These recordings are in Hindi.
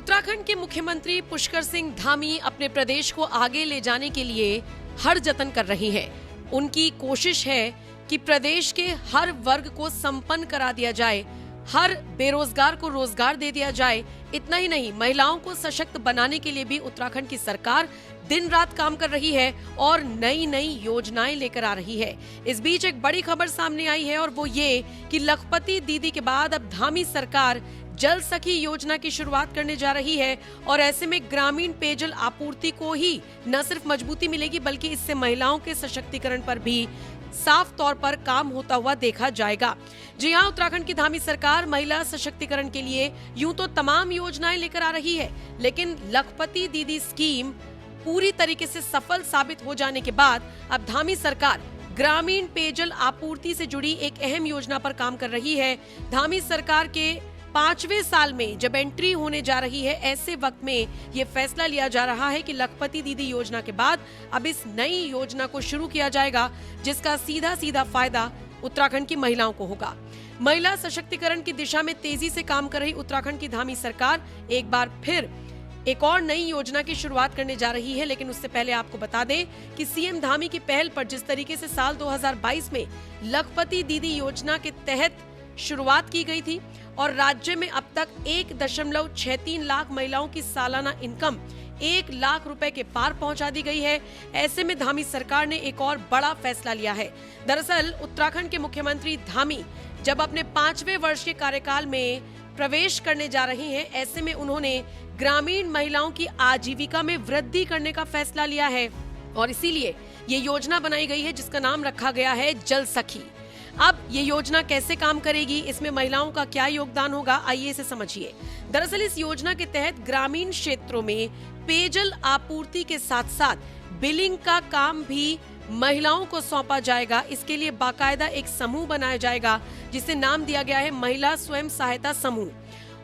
उत्तराखंड के मुख्यमंत्री पुष्कर सिंह धामी अपने प्रदेश को आगे ले जाने के लिए हर जतन कर रही हैं। उनकी कोशिश है कि प्रदेश के हर वर्ग को संपन्न करा दिया जाए, हर बेरोजगार को रोजगार दे दिया जाए। इतना ही नहीं, महिलाओं को सशक्त बनाने के लिए भी उत्तराखंड की सरकार दिन रात काम कर रही है और नई नई योजनाएं लेकर आ रही है। इस बीच एक बड़ी खबर सामने आई है और वो ये कि लखपति दीदी के बाद अब धामी सरकार जल सखी योजना की शुरुआत करने जा रही है और ऐसे में ग्रामीण पेयजल आपूर्ति को ही न सिर्फ मजबूती मिलेगी बल्कि इससे महिलाओं के सशक्तिकरण पर भी साफ तौर पर काम होता हुआ देखा जाएगा। जी हां, उत्तराखंड की धामी सरकार महिला सशक्तिकरण के लिए यूं तो तमाम योजनाएं लेकर आ रही है, लेकिन लखपति दीदी स्कीम पूरी तरीके से सफल साबित हो जाने के बाद अब धामी सरकार ग्रामीण पेयजल आपूर्ति से जुड़ी एक अहम योजना पर काम कर रही है। धामी सरकार के 5वें साल में जब एंट्री होने जा रही है, ऐसे वक्त में ये फैसला लिया जा रहा है कि लखपति दीदी योजना के बाद अब इस नई योजना को शुरू किया जाएगा, जिसका सीधा सीधा फायदा उत्तराखंड की महिलाओं को होगा। महिला सशक्तिकरण की दिशा में तेजी से काम कर रही उत्तराखंड की धामी सरकार एक बार फिर एक और नई योजना की शुरुआत करने जा रही है। लेकिन उससे पहले आपको बता दें कि सीएम धामी की पहल पर जिस तरीके से साल 2022 में लखपति दीदी योजना के तहत शुरुआत की गई थी और राज्य में अब तक 1.63 लाख महिलाओं की सालाना इनकम 1 लाख रुपए के पार पहुंचा दी गई है। ऐसे में धामी सरकार ने एक और बड़ा फैसला लिया है। दरअसल उत्तराखंड के मुख्यमंत्री धामी जब अपने 5वें वर्ष के कार्यकाल में प्रवेश करने जा रही हैं, ऐसे में उन्होंने ग्रामीण महिलाओं की आजीविका में वृद्धि करने का फैसला लिया है और इसीलिए ये योजना बनाई गई है जिसका नाम रखा गया है जल सखी। अब ये योजना कैसे काम करेगी, इसमें महिलाओं का क्या योगदान होगा, आइए इसे समझिए। दरअसल इस योजना के तहत ग्रामीण क्षेत्रों में पेयजल आपूर्ति के साथ साथ बिलिंग का काम भी महिलाओं को सौंपा जाएगा। इसके लिए बाकायदा एक समूह बनाया जाएगा जिसे नाम दिया गया है महिला स्वयं सहायता समूह,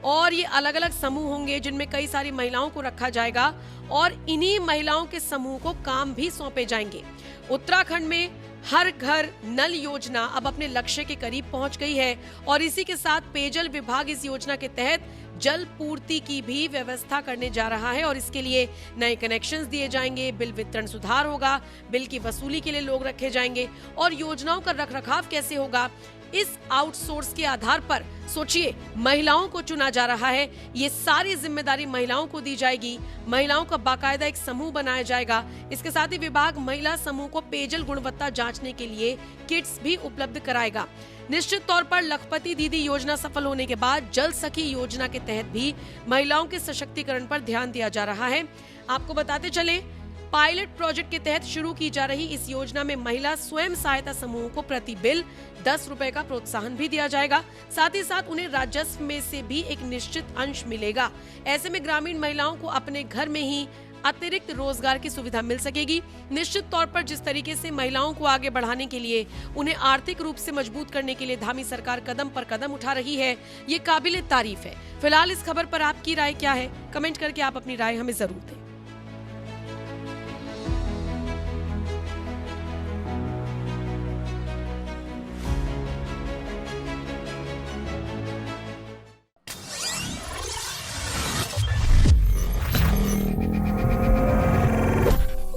और ये अलग अलग समूह होंगे जिनमें कई सारी महिलाओं को रखा जाएगा और इन्हीं महिलाओं के समूह को काम भी सौंपे जाएंगे। उत्तराखंड में हर घर नल योजना अब अपने लक्ष्य के करीब पहुंच गई है और इसी के साथ पेयजल विभाग इस योजना के तहत जल पूर्ति की भी व्यवस्था करने जा रहा है और इसके लिए नए कनेक्शंस दिए जाएंगे, बिल वितरण सुधार होगा, बिल की वसूली के लिए लोग रखे जाएंगे और योजनाओं का रखरखाव कैसे होगा, इस आउटसोर्स के आधार पर सोचिए महिलाओं को चुना जा रहा है। ये सारी जिम्मेदारी महिलाओं को दी जाएगी। महिलाओं का बाकायदा एक समूह बनाया जाएगा। इसके साथ ही विभाग महिला समूह को पेयजल गुणवत्ता जांचने के लिए किट्स भी उपलब्ध कराएगा। निश्चित तौर पर लखपति दीदी योजना सफल होने के बाद जल सखी योजना के तहत भी महिलाओं के सशक्तिकरण पर ध्यान दिया जा रहा है। आपको बताते चले, पायलट प्रोजेक्ट के तहत शुरू की जा रही इस योजना में महिला स्वयं सहायता समूह को प्रति बिल 10 रुपए का प्रोत्साहन भी दिया जाएगा। साथ ही साथ उन्हें राजस्व में से भी एक निश्चित अंश मिलेगा। ऐसे में ग्रामीण महिलाओं को अपने घर में ही अतिरिक्त रोजगार की सुविधा मिल सकेगी। निश्चित तौर पर जिस तरीके से महिलाओं को आगे बढ़ाने के लिए, उन्हें आर्थिक रूप से मजबूत करने के लिए धामी सरकार कदम पर कदम उठा रही है, ये काबिले तारीफ है। फिलहाल इस खबर पर आपकी राय क्या है, कमेंट करके आप अपनी राय हमें जरूर दें।